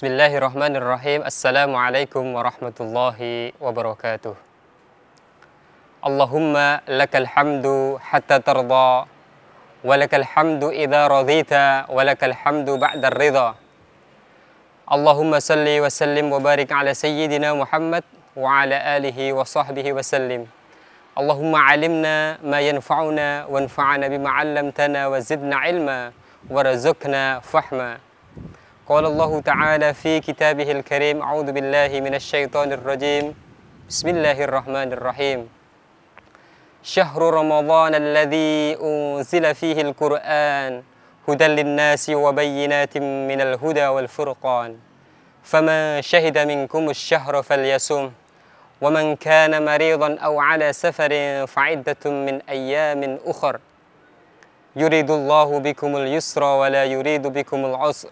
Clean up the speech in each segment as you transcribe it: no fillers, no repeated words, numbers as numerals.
Bismillahirrahmanirrahim. Assalamualaikum warahmatullahi wabarakatuh. Allahumma lakal hamdu hatta tarda, wa lakal hamdu idha radhita, wa lakal hamdu ba'da ridha. Allahumma salli wa sallim wa barik ala sayyidina Muhammad wa ala alihi wa sahbihi wa sallim. Allahumma alimna ma yanfa'una wa anfa'na bima 'allamtana wa zidna ilma wa razukna fahma. Qala Allah Ta'ala fi kitabihil karim, a'udzu billahi minasy syaithanir rajim. Bismillahirrahmanirrahim. Syahrul Ramadan alladzi unzila fihi al-Qur'an hudan lin-nasi wa bayyinatin minal huda wal furqan. Faman syahida minkum asy-syahra falyasum wa man kana maridan aw 'ala safarin fa'iddatun min ayyamin ukhra. Yuridullahu bikumul yusra wa la yuridu bikumul 'usra.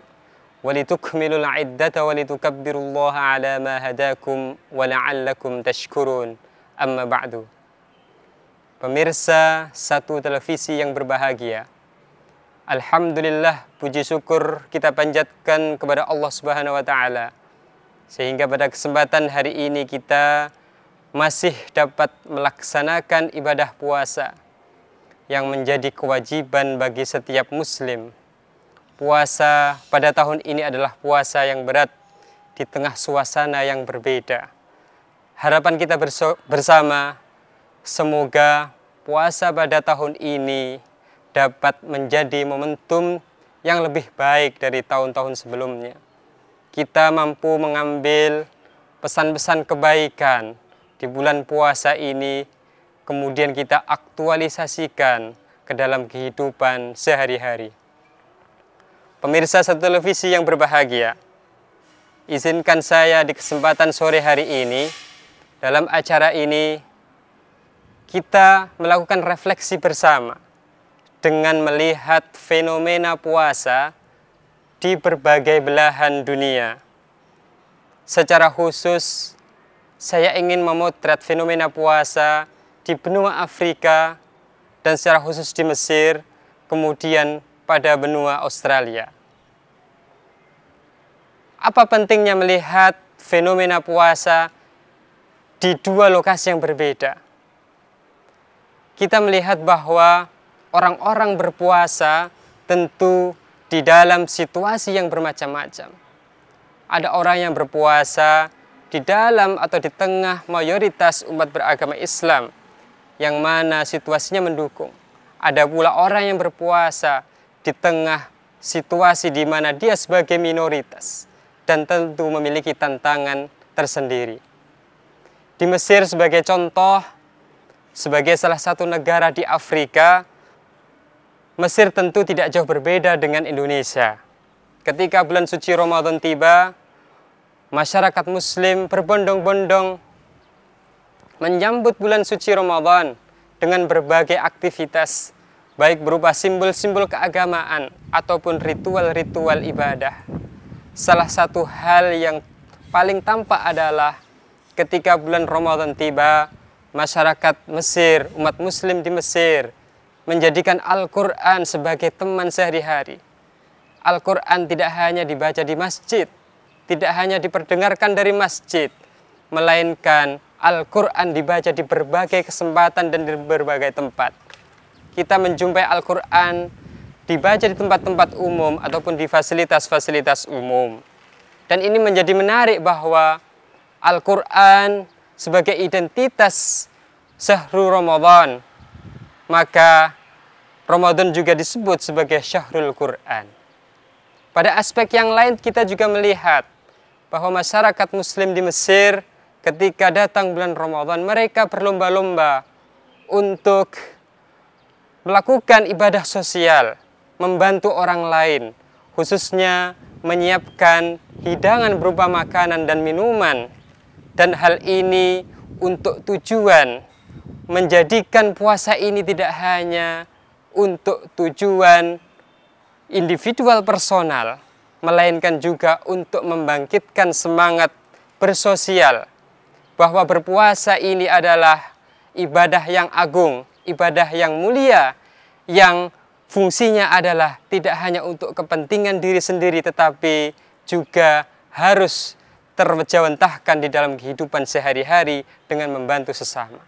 Walitukmilul iddata walitukabbirullaha ala ma hadakum wa la'allakum tashkurun. Amma ba'du. Pemirsa satu televisi yang berbahagia, alhamdulillah, puji syukur kita panjatkan kepada Allah Subhanahu wa taala sehingga pada kesempatan hari ini kita masih dapat melaksanakan ibadah puasa yang menjadi kewajiban bagi setiap muslim. Puasa pada tahun ini adalah puasa yang berat di tengah suasana yang berbeda. Harapan kita bersama, semoga puasa pada tahun ini dapat menjadi momentum yang lebih baik dari tahun-tahun sebelumnya. Kita mampu mengambil pesan-pesan kebaikan di bulan puasa ini, kemudian kita aktualisasikan ke dalam kehidupan sehari-hari. Pemirsa satu televisi yang berbahagia, izinkan saya di kesempatan sore hari ini, dalam acara ini, kita melakukan refleksi bersama dengan melihat fenomena puasa di berbagai belahan dunia. Secara khusus, saya ingin memotret fenomena puasa di benua Afrika dan secara khusus di Mesir, kemudian pada benua Australia. Apa pentingnya melihat fenomena puasa di dua lokasi yang berbeda? Kita melihat bahwa orang-orang berpuasa tentu di dalam situasi yang bermacam-macam. Ada orang yang berpuasa di dalam atau di tengah mayoritas umat beragama Islam yang mana situasinya mendukung. Ada pula orang yang berpuasa di tengah situasi di mana dia sebagai minoritas dan tentu memiliki tantangan tersendiri. Di Mesir sebagai contoh, sebagai salah satu negara di Afrika, Mesir tentu tidak jauh berbeda dengan Indonesia. Ketika bulan suci Ramadan tiba, masyarakat muslim berbondong-bondong menyambut bulan suci Ramadan dengan berbagai aktivitas, baik berupa simbol-simbol keagamaan ataupun ritual-ritual ibadah. Salah satu hal yang paling tampak adalah ketika bulan Ramadan tiba, masyarakat Mesir, umat muslim di Mesir, menjadikan Al-Quran sebagai teman sehari-hari. Al-Quran tidak hanya dibaca di masjid, tidak hanya diperdengarkan dari masjid, melainkan Al-Quran dibaca di berbagai kesempatan dan di berbagai tempat. Kita menjumpai Al-Quran dibaca di tempat-tempat umum ataupun di fasilitas-fasilitas umum. Dan ini menjadi menarik bahwa Al-Quran sebagai identitas syahrul Ramadan, maka Ramadan juga disebut sebagai syahrul Quran. Pada aspek yang lain kita juga melihat bahwa masyarakat muslim di Mesir ketika datang bulan Ramadan, mereka berlomba-lomba untuk melakukan ibadah sosial, membantu orang lain, khususnya menyiapkan hidangan berupa makanan dan minuman. Dan hal ini untuk tujuan menjadikan puasa ini tidak hanya untuk tujuan individual personal, melainkan juga untuk membangkitkan semangat bersosial, bahwa berpuasa ini adalah ibadah yang agung, ibadah yang mulia, yang fungsinya adalah tidak hanya untuk kepentingan diri sendiri, tetapi juga harus terjawantahkan di dalam kehidupan sehari-hari dengan membantu sesama.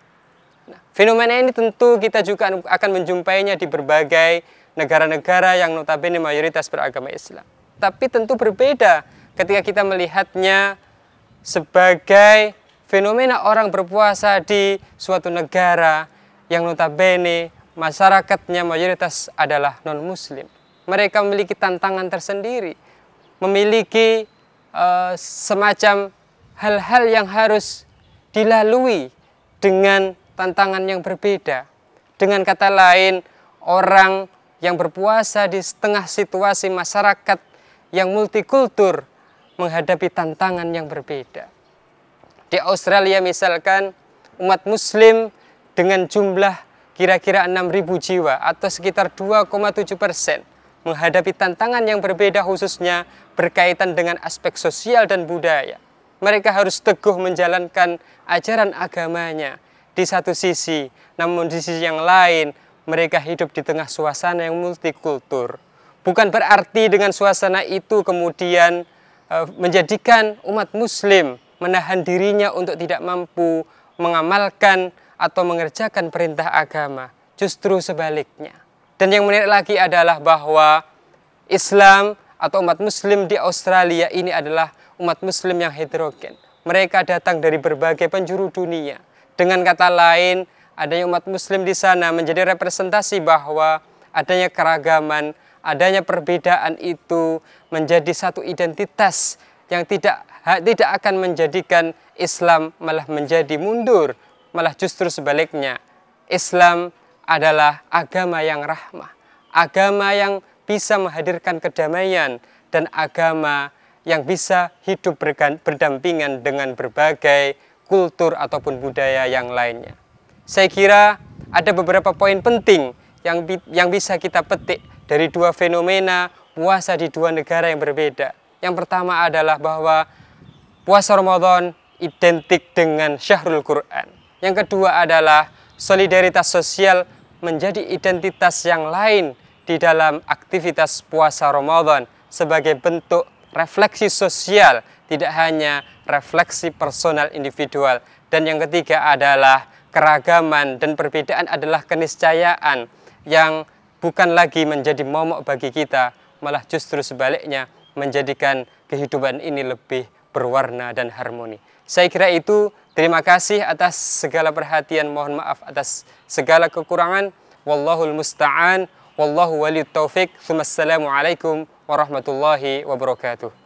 Nah, fenomena ini tentu kita juga akan menjumpainya di berbagai negara-negara yang notabene mayoritas beragama Islam. Tapi tentu berbeda ketika kita melihatnya sebagai fenomena orang berpuasa di suatu negara yang notabene masyarakatnya mayoritas adalah non-muslim. Mereka memiliki tantangan tersendiri, memiliki semacam hal-hal yang harus dilalui dengan tantangan yang berbeda. Dengan kata lain, orang yang berpuasa di tengah situasi masyarakat yang multikultur menghadapi tantangan yang berbeda. Di Australia misalkan, umat muslim dengan jumlah kira-kira 6.000 jiwa atau sekitar 2,7% menghadapi tantangan yang berbeda, khususnya berkaitan dengan aspek sosial dan budaya. Mereka harus teguh menjalankan ajaran agamanya di satu sisi, namun di sisi yang lain mereka hidup di tengah suasana yang multikultur. Bukan berarti dengan suasana itu kemudian menjadikan umat muslim menahan dirinya untuk tidak mampu mengamalkan atau mengerjakan perintah agama. Justru sebaliknya. Dan yang menarik lagi adalah bahwa Islam atau umat muslim di Australia ini adalah umat muslim yang heterogen. Mereka datang dari berbagai penjuru dunia. Dengan kata lain, adanya umat muslim di sana menjadi representasi bahwa adanya keragaman, adanya perbedaan itu menjadi satu identitas yang tidak akan menjadikan Islam malah menjadi mundur, malah justru sebaliknya. Islam adalah agama yang rahmah, agama yang bisa menghadirkan kedamaian, dan agama yang bisa hidup berdampingan dengan berbagai kultur ataupun budaya yang lainnya. Saya kira ada beberapa poin penting yang bisa kita petik dari dua fenomena puasa di dua negara yang berbeda. Yang pertama adalah bahwa puasa Ramadan identik dengan syahrul Quran. Yang kedua adalah solidaritas sosial menjadi identitas yang lain di dalam aktivitas puasa Ramadan sebagai bentuk refleksi sosial, tidak hanya refleksi personal individual. Dan yang ketiga adalah keragaman dan perbedaan adalah keniscayaan yang bukan lagi menjadi momok bagi kita, malah justru sebaliknya menjadikan kehidupan ini lebih berwarna dan harmoni. Saya kira itu. Terima kasih atas segala perhatian, mohon maaf atas segala kekurangan. Wallahul musta'an, wallahu waliyut taufik. Assalamualaikum warahmatullahi wabarakatuh.